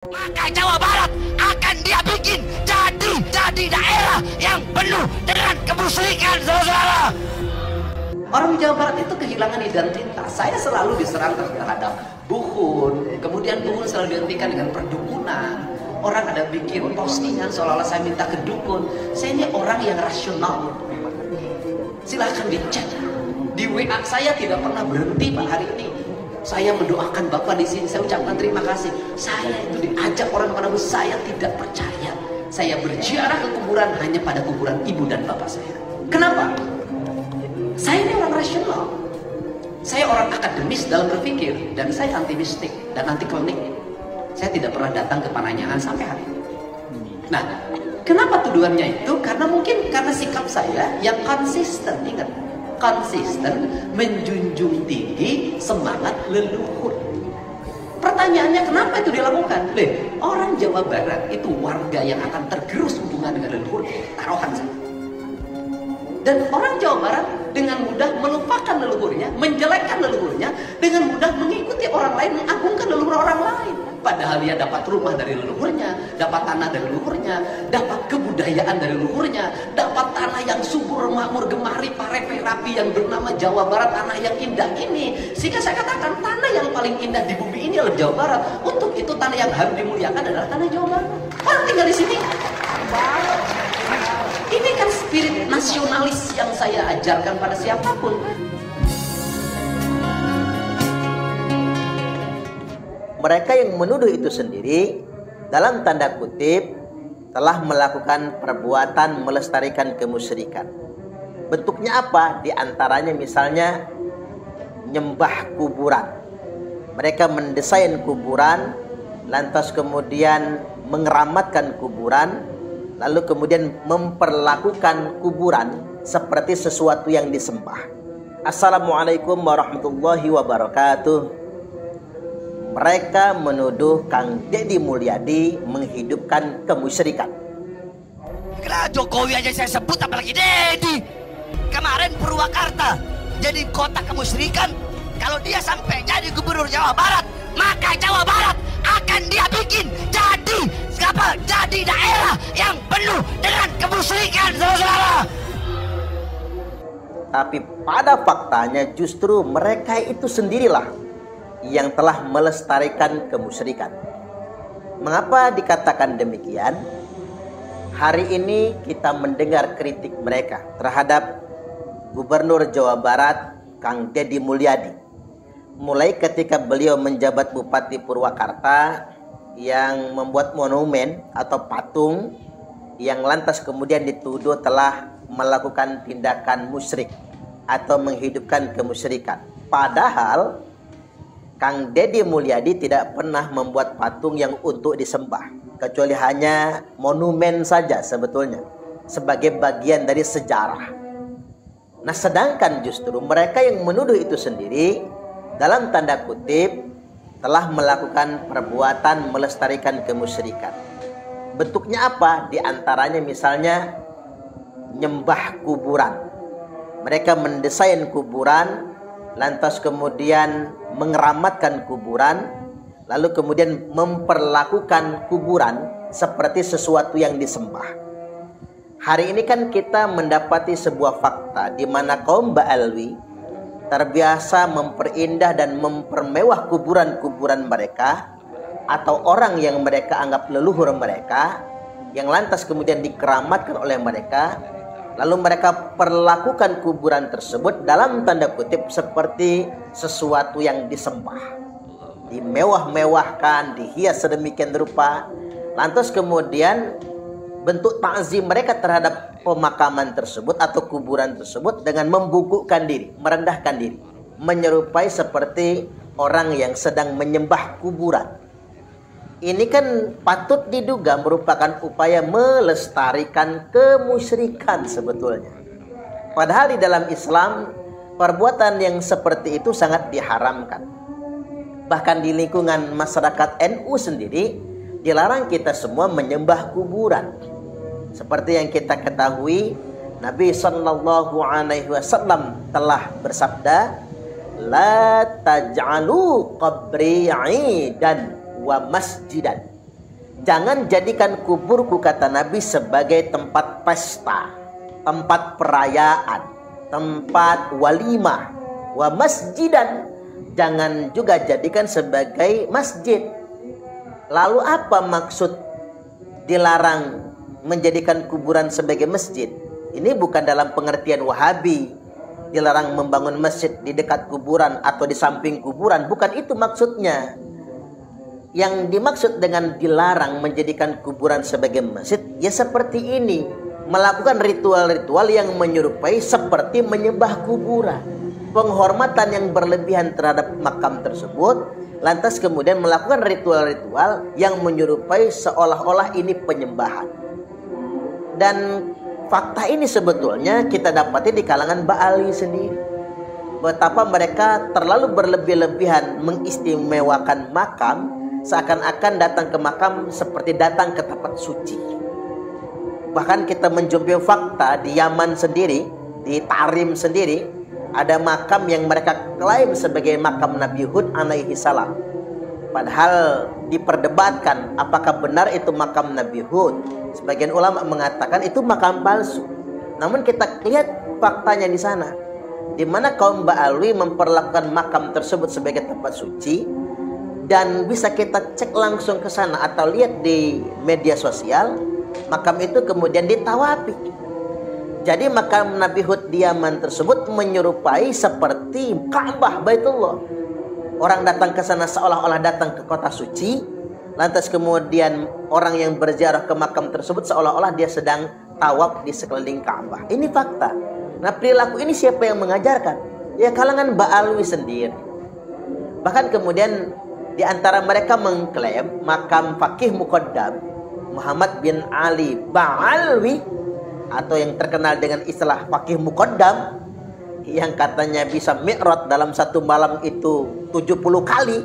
Maka Jawa Barat akan dia bikin jadi daerah yang penuh dengan kemusyrikan, saudara. Orang Jawa Barat itu kehilangan identitas. Saya selalu diserang terhadap dukun, kemudian dukun selalu dihentikan dengan perdukunan. Orang ada bikin postingan seolah-olah saya minta ke dukun. Saya ini orang yang rasional. Silahkan dicek. Di WA saya tidak pernah berhenti Pak hari ini. Saya mendoakan Bapak di sini, saya ucapkan terima kasih. Saya itu diajak orang kepada saya tidak percaya. Saya berziarah ke kuburan hanya pada kuburan ibu dan bapak saya. Kenapa? Saya ini orang rasional. Saya orang akademis dalam berpikir, dan saya anti mistik dan anti klinik. Saya tidak pernah datang ke Pananyahan sampai hari ini. Nah, kenapa tuduhannya itu? Karena mungkin karena sikap saya yang konsisten, ingat. Konsisten menjunjung tinggi semangat leluhur. Pertanyaannya kenapa itu dilakukan? Orang Jawa Barat itu warga yang akan tergerus hubungan dengan leluhur, taruhan saja. Dan orang Jawa Barat dengan mudah melupakan leluhurnya, menjelekkan leluhurnya, dengan mudah mengikuti orang lain, mengagungkan leluhur orang lain. Padahal dia dapat rumah dari leluhurnya, dapat tanah dari leluhurnya, dapat kebudayaan dari leluhurnya, dapat tanah yang subur, makmur, gemari, parepe, rapi yang bernama Jawa Barat, tanah yang indah ini. Sehingga saya katakan tanah yang paling indah di bumi ini adalah Jawa Barat. Untuk itu tanah yang harus dimuliakan adalah tanah Jawa Barat. Orang tinggal di sini. Ini kan spirit nasionalis yang saya ajarkan pada siapapun. Mereka yang menuduh itu sendiri dalam tanda kutip telah melakukan perbuatan melestarikan kemusyrikan. Bentuknya apa? Di antaranya misalnya nyembah kuburan. Mereka mendesain kuburan, lantas kemudian mengeramatkan kuburan, lalu kemudian memperlakukan kuburan seperti sesuatu yang disembah. Assalamualaikum warahmatullahi wabarakatuh. Mereka menuduh Kang Deddy Mulyadi menghidupkan kemusyrikan. Kenapa Jokowi aja saya sebut, apalagi Deddy? Kemarin Purwakarta jadi kota kemusyrikan. Kalau dia sampai jadi gubernur Jawa Barat, maka Jawa Barat akan dia bikin jadi daerah yang penuh dengan kemusyrikan, saudara. Tapi pada faktanya justru mereka itu sendirilah yang telah melestarikan kemusyrikan. Mengapa dikatakan demikian? Hari ini kita mendengar kritik mereka terhadap Gubernur Jawa Barat Kang Deddy Mulyadi. Mulai ketika beliau menjabat Bupati Purwakarta yang membuat monumen atau patung yang lantas kemudian dituduh telah melakukan tindakan musyrik atau menghidupkan kemusyrikan. Padahal Kang Deddy Mulyadi tidak pernah membuat patung yang untuk disembah, kecuali hanya monumen saja sebetulnya, sebagai bagian dari sejarah. Nah, sedangkan justru mereka yang menuduh itu sendiri, dalam tanda kutip, telah melakukan perbuatan melestarikan kemusyrikan. Bentuknya apa? Di antaranya misalnya nyembah kuburan. Mereka mendesain kuburan, lantas kemudian mengeramatkan kuburan, lalu kemudian memperlakukan kuburan seperti sesuatu yang disembah. Hari ini kan kita mendapati sebuah fakta di mana kaum Ba'alwi terbiasa memperindah dan mempermewah kuburan-kuburan mereka atau orang yang mereka anggap leluhur mereka, yang lantas kemudian dikeramatkan oleh mereka. Lalu mereka perlakukan kuburan tersebut dalam tanda kutip seperti sesuatu yang disembah. Dimewah-mewahkan, dihias sedemikian rupa. Lantas kemudian bentuk ta'zim mereka terhadap pemakaman tersebut atau kuburan tersebut dengan membungkukkan diri, merendahkan diri. Menyerupai seperti orang yang sedang menyembah kuburan. Ini kan patut diduga merupakan upaya melestarikan kemusyrikan sebetulnya. Padahal di dalam Islam, perbuatan yang seperti itu sangat diharamkan. Bahkan di lingkungan masyarakat NU sendiri, dilarang kita semua menyembah kuburan. Seperti yang kita ketahui, Nabi SAW telah bersabda, La taj'alu qabri 'idan wa masjidan. Jangan jadikan kuburku, kata Nabi, sebagai tempat pesta, tempat perayaan, tempat walimah. Wa masjidan, jangan juga jadikan sebagai masjid. Lalu apa maksud dilarang menjadikan kuburan sebagai masjid? Ini bukan dalam pengertian Wahabi dilarang membangun masjid di dekat kuburan atau di samping kuburan, bukan itu maksudnya. Yang dimaksud dengan dilarang menjadikan kuburan sebagai masjid, ya seperti ini, melakukan ritual-ritual yang menyerupai seperti menyembah kuburan, penghormatan yang berlebihan terhadap makam tersebut, lantas kemudian melakukan ritual-ritual yang menyerupai seolah-olah ini penyembahan. Dan fakta ini sebetulnya kita dapati di kalangan Ba'ali sendiri, betapa mereka terlalu berlebih-lebihan mengistimewakan makam, seakan-akan datang ke makam seperti datang ke tempat suci. Bahkan kita menjumpai fakta di Yaman sendiri, di Tarim sendiri, ada makam yang mereka klaim sebagai makam Nabi Hud alaihi salam. Padahal diperdebatkan apakah benar itu makam Nabi Hud. Sebagian ulama mengatakan itu makam palsu. Namun kita lihat faktanya di sana, di mana kaum Ba'alwi memperlakukan makam tersebut sebagai tempat suci. Dan bisa kita cek langsung ke sana atau lihat di media sosial, makam itu kemudian ditawafi. Jadi makam Nabi Hud di Yaman tersebut menyerupai seperti Ka'bah Baitullah. Orang datang ke sana seolah-olah datang ke kota suci. Lantas kemudian orang yang berziarah ke makam tersebut seolah-olah dia sedang tawaf di sekeliling Ka'bah. Ini fakta. Nah, perilaku ini siapa yang mengajarkan? Ya kalangan Ba'alwi sendiri. Bahkan kemudian di antara mereka mengklaim makam Faqih Muqaddam Muhammad bin Ali Ba'alwi, atau yang terkenal dengan istilah Faqih Muqaddam, yang katanya bisa mi'raj dalam satu malam itu 70 kali.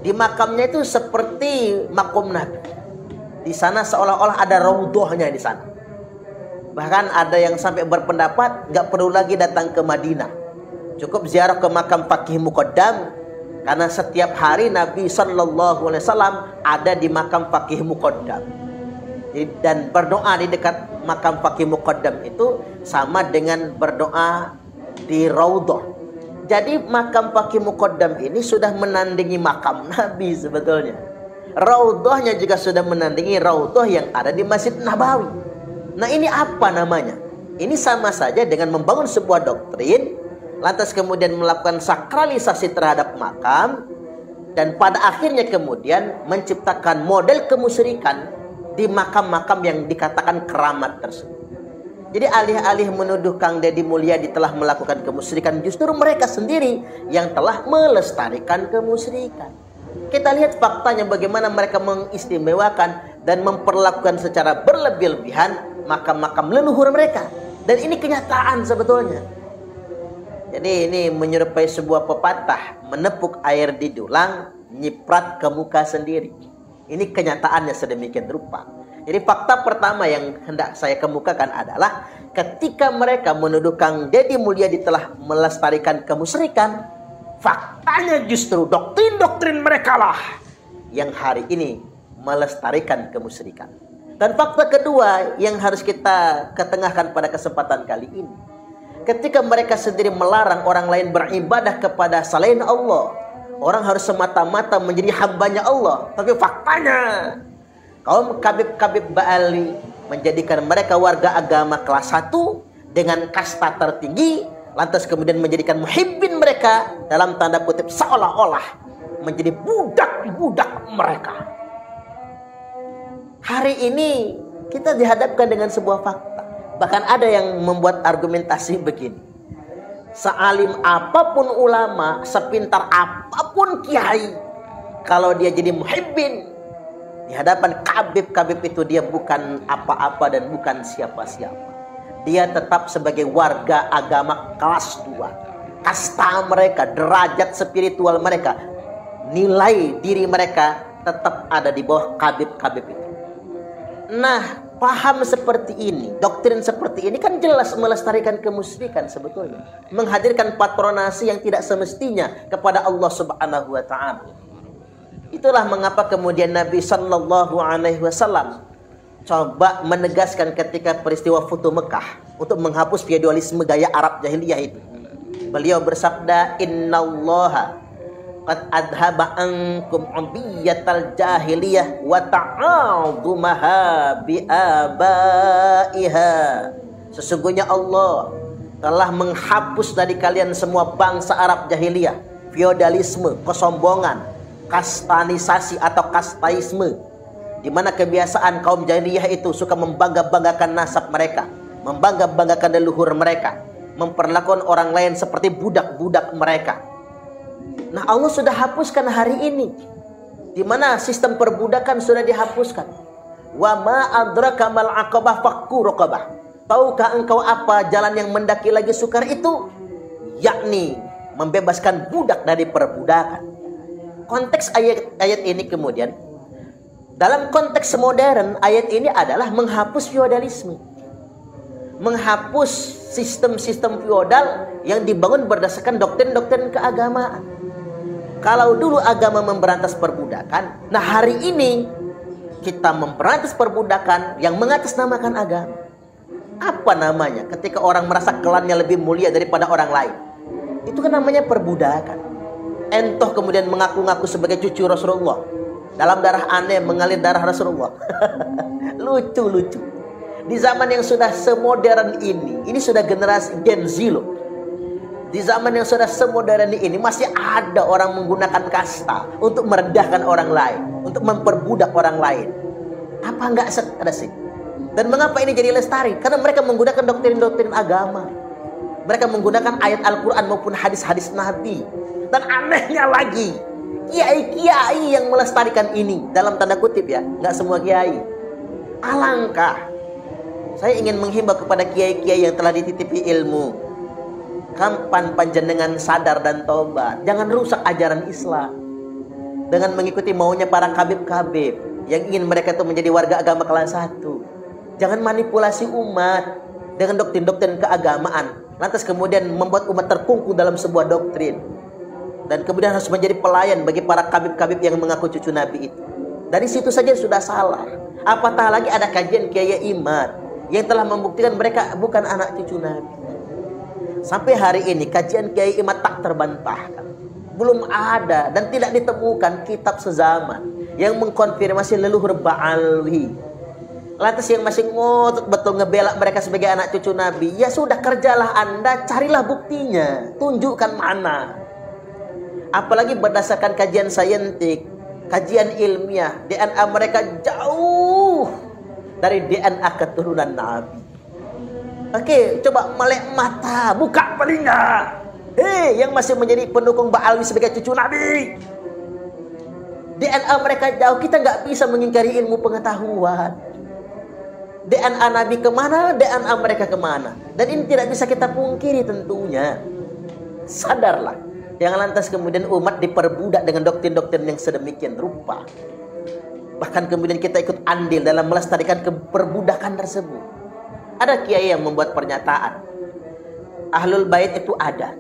Di makamnya itu seperti makom Nabi. Di sana seolah-olah ada raudhahnya di sana. Bahkan ada yang sampai berpendapat nggak perlu lagi datang ke Madinah, cukup ziarah ke makam Faqih Muqaddam. Karena setiap hari Nabi Sallallahu Alaihi Wasallam ada di makam Faqih Muqaddam, dan berdoa di dekat makam Faqih Muqaddam itu sama dengan berdoa di Raudhah. Jadi makam Faqih Muqaddam ini sudah menandingi makam Nabi sebetulnya. Raudhahnya juga sudah menandingi Raudhah yang ada di Masjid Nabawi. Nah, ini apa namanya? Ini sama saja dengan membangun sebuah doktrin, lantas kemudian melakukan sakralisasi terhadap makam, dan pada akhirnya kemudian menciptakan model kemusyrikan di makam-makam yang dikatakan keramat tersebut. Jadi alih-alih menuduh Kang Deddy Mulyadi telah melakukan kemusyrikan, justru mereka sendiri yang telah melestarikan kemusyrikan. Kita lihat faktanya bagaimana mereka mengistimewakan dan memperlakukan secara berlebih-lebihan makam-makam leluhur mereka. Dan ini kenyataan sebetulnya. Jadi ini menyerupai sebuah pepatah, menepuk air di dulang, nyiprat ke muka sendiri. Ini kenyataannya sedemikian rupa. Jadi fakta pertama yang hendak saya kemukakan adalah ketika mereka menuduh Kang Deddy Mulyadi telah melestarikan kemusyrikan, faktanya justru doktrin-doktrin mereka lah yang hari ini melestarikan kemusyrikan. Dan fakta kedua yang harus kita ketengahkan pada kesempatan kali ini, ketika mereka sendiri melarang orang lain beribadah kepada selain Allah, orang harus semata-mata menjadi hambanya Allah. Tapi faktanya kaum kabib-kabib Ba'ali menjadikan mereka warga agama kelas 1 dengan kasta tertinggi, lantas kemudian menjadikan muhibbin mereka dalam tanda kutip seolah-olah menjadi budak-budak mereka. Hari ini kita dihadapkan dengan sebuah fakta. Bahkan ada yang membuat argumentasi begini, sealim apapun ulama, sepintar apapun kiai, kalau dia jadi muhibbin di hadapan kabib-kabib itu, dia bukan apa-apa dan bukan siapa-siapa. Dia tetap sebagai warga agama kelas 2. Kasta mereka, derajat spiritual mereka, nilai diri mereka tetap ada di bawah kabib-kabib itu. Nah, paham seperti ini, doktrin seperti ini kan jelas melestarikan kemusyrikan sebetulnya. Menghadirkan patronasi yang tidak semestinya kepada Allah Subhanahu wa Ta'ala. Itulah mengapa kemudian Nabi Sallallahu Alaihi Wasallam coba menegaskan ketika peristiwa Futuh Mekah untuk menghapus feodalisme gaya Arab jahiliyah itu. Beliau bersabda, Innallaha qad adhaba ankum ubiyatal jahiliyah wa ta'adumaha bi'abaiha. Sesungguhnya Allah telah menghapus dari kalian semua bangsa Arab jahiliyah, feodalisme, kesombongan, kastanisasi atau kastaisme, di mana kebiasaan kaum jahiliyah itu suka membangga-banggakan nasab mereka, membangga-banggakan leluhur mereka, memperlakukan orang lain seperti budak-budak mereka. Nah, Allah sudah hapuskan hari ini, di mana sistem perbudakan sudah dihapuskan. Wa ma adraka mal aqabah fakku raqabah. Tahukah engkau apa jalan yang mendaki lagi sukar itu? Yakni membebaskan budak dari perbudakan. Konteks ayat ini kemudian, dalam konteks modern, ayat ini adalah menghapus feodalisme, menghapus sistem-sistem feodal yang dibangun berdasarkan doktrin-doktrin keagamaan. Kalau dulu agama memberantas perbudakan, nah hari ini kita memberantas perbudakan yang mengatasnamakan agama. Apa namanya? Ketika orang merasa klannya lebih mulia daripada orang lain, itu kan namanya perbudakan. Entoh kemudian mengaku-ngaku sebagai cucu Rasulullah, dalam darah aneh mengalir darah Rasulullah. Lucu-lucu. Di zaman yang sudah semodern ini sudah generasi Gen Z loh. Di zaman yang sudah semodern ini masih ada orang menggunakan kasta untuk merendahkan orang lain, untuk memperbudak orang lain. Apa enggak ada sih? Dan mengapa ini jadi lestari? Karena mereka menggunakan doktrin-doktrin agama. Mereka menggunakan ayat Al-Quran maupun hadis-hadis Nabi. Dan anehnya lagi, kiai-kiai yang melestarikan ini, dalam tanda kutip ya, nggak semua kiai. Alangkah saya ingin menghimbau kepada kiai-kiai yang telah dititipi ilmu, kapan panjenengan sadar dan tobat? Jangan rusak ajaran Islam dengan mengikuti maunya para kabib-kabib yang ingin mereka itu menjadi warga agama kelas 1. Jangan manipulasi umat dengan doktrin-doktrin keagamaan, lantas kemudian membuat umat terkungkung dalam sebuah doktrin, dan kemudian harus menjadi pelayan bagi para kabib-kabib yang mengaku cucu Nabi itu. Dari situ saja sudah salah. Apatah lagi ada kajian Kiai Imad yang telah membuktikan mereka bukan anak cucu Nabi. Sampai hari ini kajian Kiai Imad tak terbantahkan. Belum ada dan tidak ditemukan kitab sezaman yang mengkonfirmasi leluhur Ba'alwi. Lantas yang masih ngotot betul ngebela mereka sebagai anak cucu Nabi, ya sudah, kerjalah Anda, carilah buktinya, tunjukkan mana. Apalagi berdasarkan kajian saintik, kajian ilmiah, DNA mereka jauh dari DNA keturunan Nabi. Oke, coba melek mata, buka telinga. Hei, yang masih menjadi pendukung Ba'alwi sebagai cucu Nabi, DNA mereka jauh, kita nggak bisa mengingkari ilmu pengetahuan. DNA Nabi kemana, DNA mereka kemana. Dan ini tidak bisa kita pungkiri tentunya. Sadarlah. Yang lantas kemudian umat diperbudak dengan doktrin-doktrin yang sedemikian rupa. Bahkan kemudian kita ikut andil dalam melestarikan keperbudakan tersebut. Ada kiai yang membuat pernyataan, Ahlul Bait itu ada.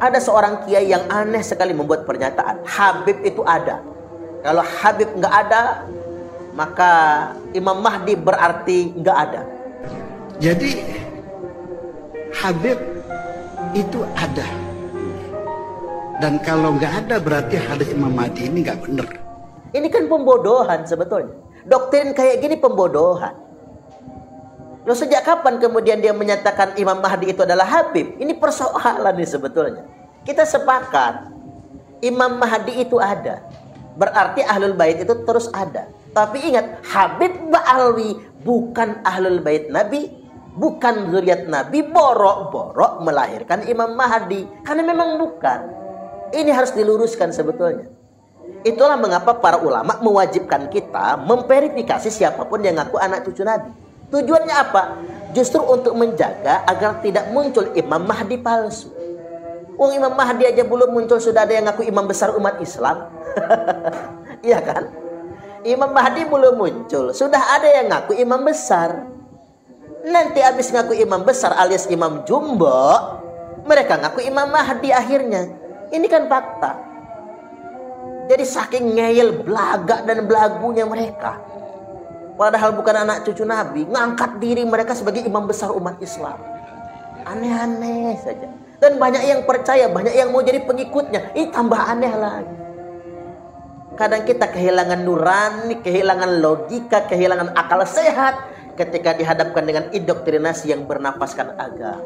Ada seorang kiai yang aneh sekali membuat pernyataan, Habib itu ada. Kalau Habib nggak ada, maka Imam Mahdi berarti nggak ada. Jadi Habib itu ada, dan kalau nggak ada berarti hadis Imam Mahdi ini nggak benar. Ini kan pembodohan sebetulnya. Doktrin kayak gini pembodohan. Loh, sejak kapan kemudian dia menyatakan Imam Mahdi itu adalah Habib? Ini persoalan nih sebetulnya. Kita sepakat Imam Mahdi itu ada, berarti Ahlul Bait itu terus ada. Tapi ingat, Habib Ba'alwi bukan Ahlul Bait Nabi, bukan zuriat Nabi, borok-borok melahirkan Imam Mahdi. Karena memang bukan. Ini harus diluruskan sebetulnya. Itulah mengapa para ulama mewajibkan kita memverifikasi siapapun yang ngaku anak cucu Nabi. Tujuannya apa? Justru untuk menjaga agar tidak muncul Imam Mahdi palsu. Imam Mahdi aja belum muncul, sudah ada yang ngaku imam besar umat Islam. Iya kan? Imam Mahdi belum muncul, sudah ada yang ngaku imam besar. Nanti habis ngaku imam besar alias imam jumbo, mereka ngaku Imam Mahdi akhirnya. Ini kan fakta. Jadi saking ngeyel, belagak dan belagunya mereka, padahal bukan anak cucu Nabi, ngangkat diri mereka sebagai imam besar umat Islam. Aneh-aneh saja. Dan banyak yang percaya, banyak yang mau jadi pengikutnya. Ini tambah aneh lagi. Kadang kita kehilangan nurani, kehilangan logika, kehilangan akal sehat ketika dihadapkan dengan indoktrinasi yang bernapaskan agama.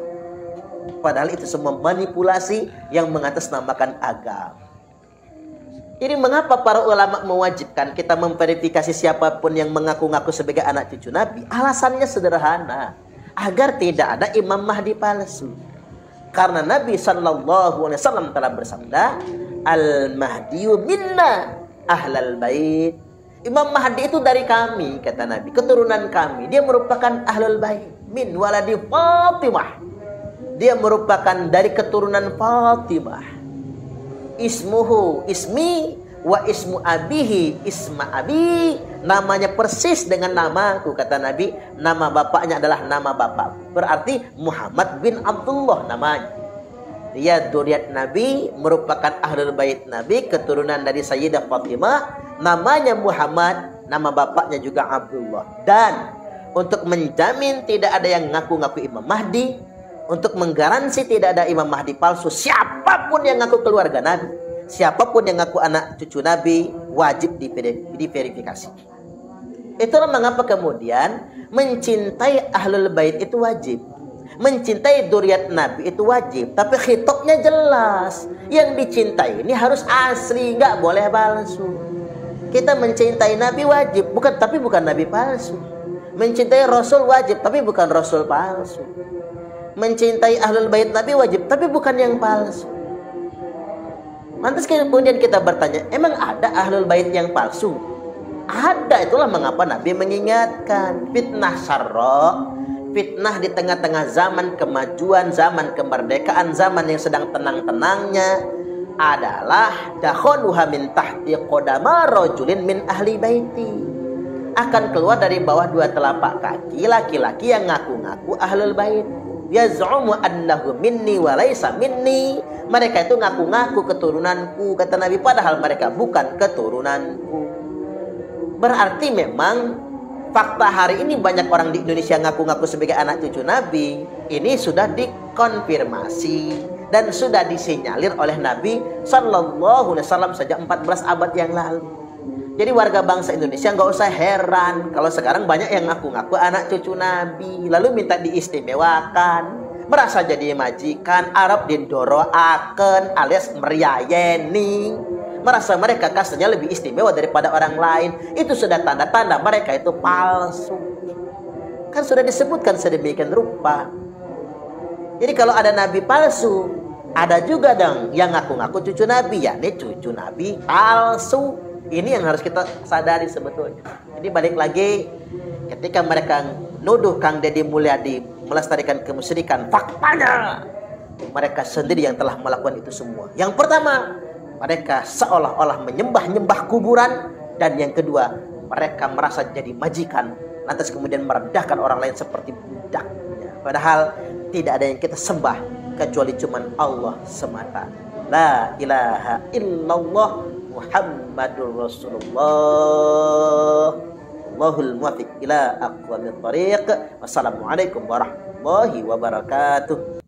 Padahal itu semua manipulasi yang mengatasnamakan agama. Jadi mengapa para ulama mewajibkan kita memverifikasi siapapun yang mengaku-ngaku sebagai anak cucu Nabi? Alasannya sederhana, agar tidak ada Imam Mahdi palsu. Karena Nabi SAW telah bersabda, Al-Mahdiyu minna ahlal bait. Imam Mahdi itu dari kami, kata Nabi, keturunan kami. Dia merupakan ahlul bait, min waladi Fatimah. Dia merupakan dari keturunan Fatimah. Ismuhu ismi wa ismu abihi isma abi. Namanya persis dengan namaku, kata Nabi. Nama bapaknya adalah nama bapakku. Berarti Muhammad bin Abdullah namanya. Dia dzurriyyat Nabi, merupakan ahlul bait Nabi, keturunan dari Sayyidah Fatimah. Namanya Muhammad, nama bapaknya juga Abdullah. Dan untuk menjamin tidak ada yang ngaku-ngaku Imam Mahdi, untuk menggaransi tidak ada Imam Mahdi palsu, siapapun yang ngaku keluarga Nabi, siapapun yang ngaku anak cucu Nabi, wajib diverifikasi. Itulah mengapa kemudian mencintai ahlul bait itu wajib, mencintai dzurriyyat Nabi itu wajib. Tapi khitabnya jelas, yang dicintai ini harus asli, nggak boleh palsu. Kita mencintai Nabi wajib, tapi bukan Nabi palsu. Mencintai Rasul wajib, tapi bukan Rasul palsu. Mencintai ahlul bait Nabi wajib, tapi bukan yang palsu. Lantas kemudian kita bertanya, emang ada ahlul bait yang palsu? Ada. Itulah mengapa Nabi mengingatkan, fitnah syarra, fitnah di tengah-tengah zaman kemajuan, zaman kemerdekaan, zaman yang sedang tenang-tenangnya, adalah dakhaluha min tahti qodama rajulin min ahli baiti. Akan keluar dari bawah dua telapak kaki laki-laki yang ngaku-ngaku ahlul bait. Yaz'umu annahu minni wa laysa minni. Mereka itu ngaku-ngaku keturunanku, kata Nabi, padahal mereka bukan keturunanku. Berarti memang fakta hari ini banyak orang di Indonesia ngaku-ngaku sebagai anak cucu Nabi. Ini sudah dikonfirmasi dan sudah disinyalir oleh Nabi Sallallahu Alaihi Wasallam sejak 14 abad yang lalu. Jadi warga bangsa Indonesia nggak usah heran kalau sekarang banyak yang ngaku-ngaku anak cucu Nabi, lalu minta diistimewakan, merasa jadi majikan, Arab didoroaken alias meriayeni, merasa mereka kastanya lebih istimewa daripada orang lain. Itu sudah tanda-tanda mereka itu palsu. Kan sudah disebutkan sedemikian rupa. Jadi kalau ada Nabi palsu, ada juga dong yang ngaku-ngaku cucu Nabi, yakni cucu Nabi palsu. Ini yang harus kita sadari sebetulnya. Jadi balik lagi, ketika mereka nuduh Kang Deddy Mulyadi melestarikan kemusyrikan, faktanya mereka sendiri yang telah melakukan itu semua. Yang pertama, mereka seolah-olah menyembah-nyembah kuburan. Dan yang kedua, mereka merasa jadi majikan, lantas kemudian merendahkan orang lain seperti budaknya. Padahal tidak ada yang kita sembah kecuali cuman Allah semata. La ilaha illallah Muhammadur Rasulullah. Allahul muwaffiq ila aqwamit thariq. Wassalamualaikum warahmatullahi wabarakatuh.